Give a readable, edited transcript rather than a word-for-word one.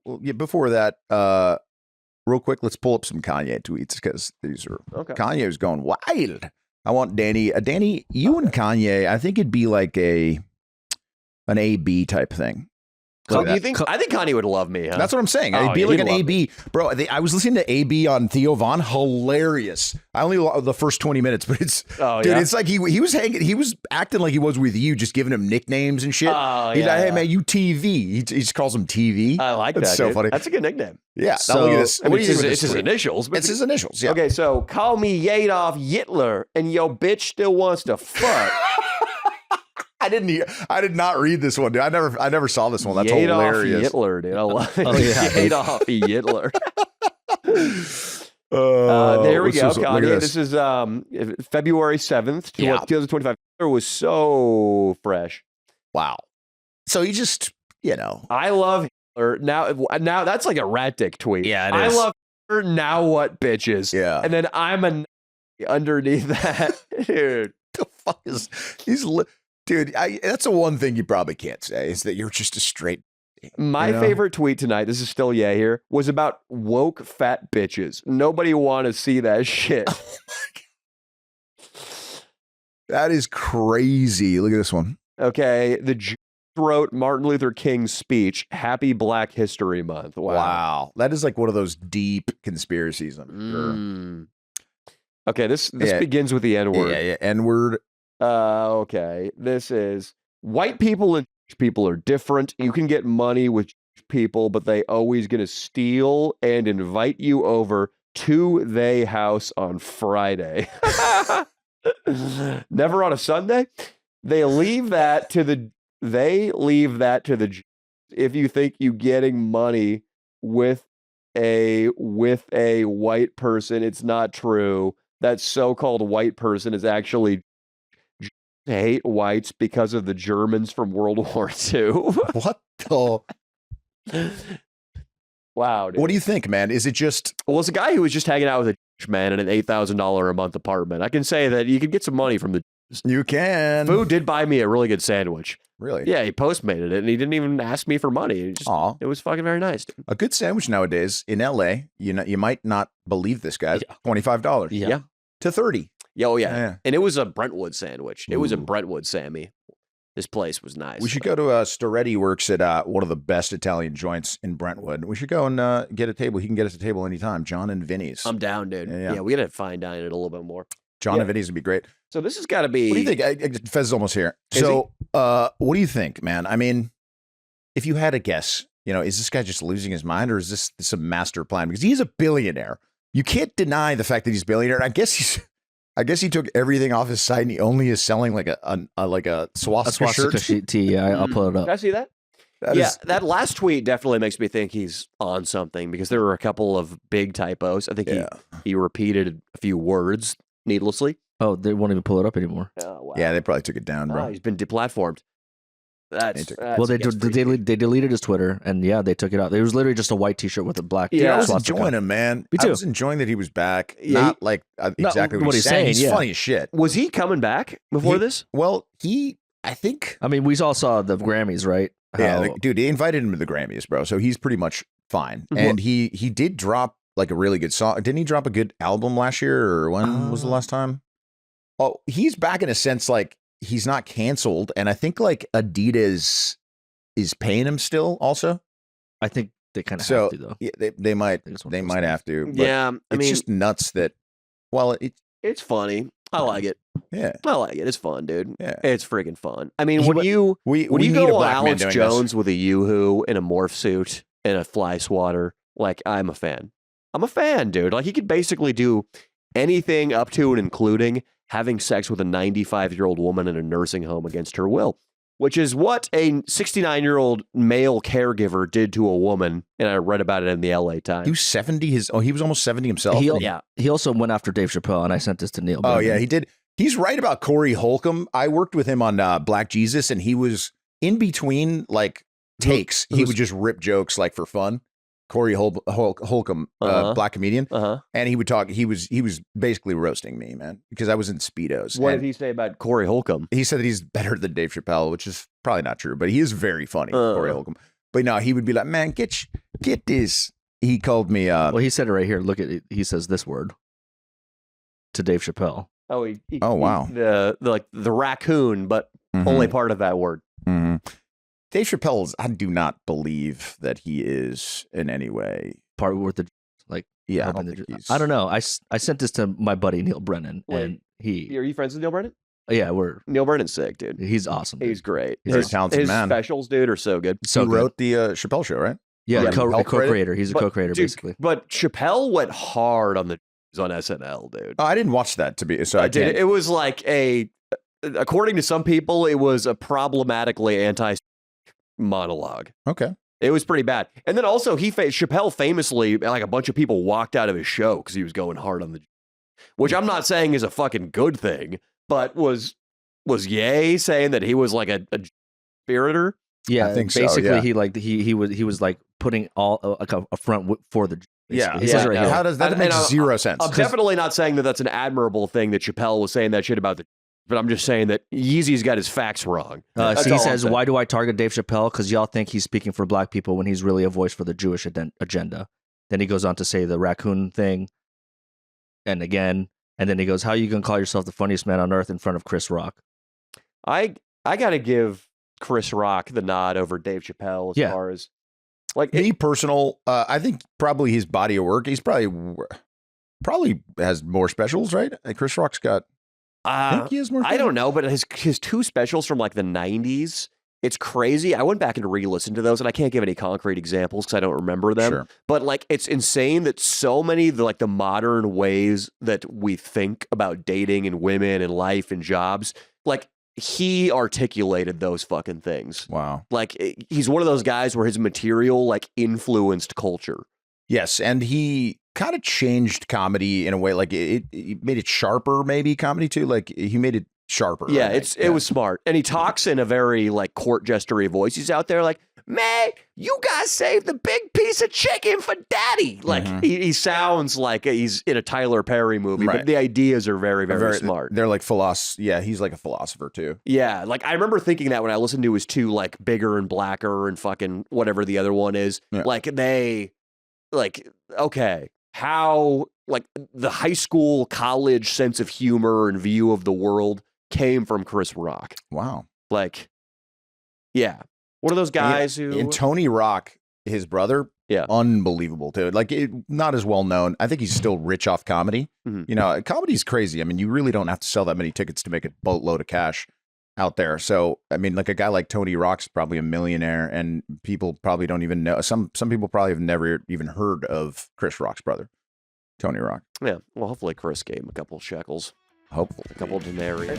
well, yeah, before that, real quick, let's pull up some Kanye tweets because these are Kanye's going wild. I want Danny, you and Kanye. I think it'd be like an A-B type thing. So do you think? I think Kanye would love me. Huh? That's what I'm saying. It'd be like an AB, bro. I was listening to AB on Theo Von. Hilarious. I only the first 20 minutes, but it's it's like he was hanging. He was acting like he was with you, just giving him nicknames and shit. He's like, hey man, you TV. He just calls him TV. I like that. That's so funny. That's a good nickname. Yeah. So, now look at this. It's his initials. It's his initials. Yeah. Okay, so call me Adolf Hitler, and your bitch still wants to fuck. I did not read this one, dude. I never saw this one. That's hilarious. Hitler, dude. I love it. Adolf Hitler. There we go, Kanye. This is February 7th, 2025. It was so fresh. Wow. So you just, I love Hitler. Now that's like a rat dick tweet. Yeah, it is. I love Hitler. Now what, bitches? Yeah. And then I'm underneath that, dude. The fuck is these? Dude, that's the one thing you probably can't say is that you're just a straight. My favorite tweet tonight, this is still here, was about woke fat bitches. Nobody want to see that shit. That is crazy. Look at this one. Okay, the Jew wrote Martin Luther King's speech, Happy Black History Month. Wow. That is like one of those deep conspiracies, I'm sure. Okay, this begins with the N-word. Yeah, N-word. Okay, this is white people and people are different. You can get money with people, but they always gonna steal and invite you over to their house on Friday. Never on a Sunday. They leave that to the if you think you getting money with a white person, it's not true. That so-called white person is actually hate whites because of the Germans from World War II. What the? Wow, dude. What do you think, man? Is it just... Well, it's a guy who was just hanging out with a man in an $8,000 a month apartment. I can say that you could get some money from the... You can. Food did buy me a really good sandwich. Really? Yeah, he Postmated it, and he didn't even ask me for money. It was fucking very nice, dude. A good sandwich nowadays in LA, you might not believe this, guys, $25. Yeah. To 30. Oh, yeah. And it was a Brentwood sandwich. It was a Brentwood, Sammy. This place was nice. We should go to Storetti works at one of the best Italian joints in Brentwood. We should go and get a table. He can get us a table anytime. John and Vinny's. I'm down, dude. Yeah, we got to fine dine it a little bit more. John and Vinny's would be great. So this has got to be... What do you think? Fez is almost here. What do you think, man? I mean, if you had a guess, is this guy just losing his mind or is this some master plan? Because he's a billionaire. You can't deny the fact that he's a billionaire. I guess he took everything off his site and he only is selling like a swastika shirt. Tee. I'll pull it up. Can I see that? That last tweet definitely makes me think he's on something because there were a couple of big typos. I think he repeated a few words needlessly. Oh, they won't even pull it up anymore. Oh, wow. Yeah, they probably took it down, bro. He's been deplatformed. Well, they deleted his Twitter, and they took it out. It was literally just a white T-shirt with a black. Yeah, I was enjoying him, man. Me too. I was enjoying that he was back. Not like exactly what he's saying. He's funny as shit. Was he coming back before this? Well, I think. I mean, we all saw the Grammys, right? Yeah, dude, they invited him to the Grammys, bro. So he's pretty much fine. And he did drop like a really good song. Didn't he drop a good album last year, or when was the last time? Oh, he's back in a sense like. He's not canceled, and I think like Adidas is paying him still. Also, I think they kind of have to though. Yeah, they might have to. Yeah, it's just nuts that. Well, it's funny. I like it. Yeah, I like it. It's fun, dude. Yeah, it's freaking fun. I mean, when you go on Alex Jones with a Yoo-hoo in a morph suit and a fly swatter, like I'm a fan. I'm a fan, dude. Like he could basically do anything up to and including having sex with a 95-year-old woman in a nursing home against her will, which is what a 69-year-old male caregiver did to a woman, and I read about it in the LA Times. He was 70. He was almost 70 himself. He also went after Dave Chappelle, and I sent this to Neil. Oh, yeah, he did. He's right about Corey Holcomb. I worked with him on Black Jesus, and he was in between like takes. He would just rip jokes like for fun. Corey Holcomb, black comedian, and he would talk. He was basically roasting me, man, because I was in Speedos. What did he say about Corey Holcomb? He said that he's better than Dave Chappelle, which is probably not true, but he is very funny, Corey Holcomb. But no, he would be like, man, get this. He called me. Well, he said it right here. Look at it. He says this word to Dave Chappelle. Oh, wow. The raccoon, but only part of that word. Mm-hmm. Dave Chappelle, I do not believe that he is in any way part with the like. Yeah, I don't know. I sent this to my buddy Neil Brennan, and are you friends with Neil Brennan? Yeah, Neil Brennan's sick, dude. He's awesome. Dude. He's great. He's a talented man. His specials, dude, are so good. So he wrote the Chappelle show, right? Yeah, co-creator. He's a co-creator, basically. But Chappelle went hard on SNL, dude. Oh, I didn't watch that I did. It was like according to some people, it was a problematically anti monologue. Okay. It was pretty bad. And then also Chappelle famously, like a bunch of people walked out of his show because he was going hard on which I'm not saying is a fucking good thing, but was Ye saying that he was like a spiritor? Yeah, I think basically so, yeah. he was like putting all a front for the. Yeah, How does that make zero sense? I'm definitely not saying that that's an admirable thing that Chappelle was saying that shit about but I'm just saying that Yeezy's got his facts wrong. He says, why do I target Dave Chappelle? Because y'all think he's speaking for black people when he's really a voice for the Jewish agenda. Then he goes on to say the raccoon thing. And again, and then he goes, how you going to call yourself the funniest man on earth in front of Chris Rock? I got to give Chris Rock the nod over Dave Chappelle as far as like me personal. I think probably his body of work. He's probably has more specials, right? Chris Rock's got. I think he has more. I don't know, but his two specials from like the 90s. It's crazy. I went back and re-listened to those, and I can't give any concrete examples because I don't remember them. Sure. But like, it's insane that so many the modern ways that we think about dating and women and life and jobs, like he articulated those fucking things. Wow. Like he's one of those guys where his material like influenced culture. Yes, and he kind of changed comedy in a way, like it made it sharper, maybe comedy too. Like he made it sharper. Yeah, it was smart. And he talks in a very like court jestery voice. He's out there like, man, you guys saved the big piece of chicken for daddy. Like he sounds like he's in a Tyler Perry movie, but the ideas are very, very smart. They're like yeah, he's like a philosopher too. Yeah, like I remember thinking that when I listened to his two like Bigger and Blacker and fucking whatever the other one is. Yeah. Okay, how like the high school, college sense of humor and view of the world came from Chris Rock. Wow. Like, yeah. One of those guys who... And Tony Rock, his brother, unbelievable, dude. Like, not as well known. I think he's still rich off comedy. Mm-hmm. You know, comedy's crazy. I mean, you really don't have to sell that many tickets to make a boatload of cash out there. So, I mean, like a guy like Tony Rock's probably a millionaire, and people probably don't even know. Some people probably have never even heard of Chris Rock's brother, Tony Rock. Yeah. Well, hopefully Chris gave him a couple shekels. Hopefully. A couple denarii.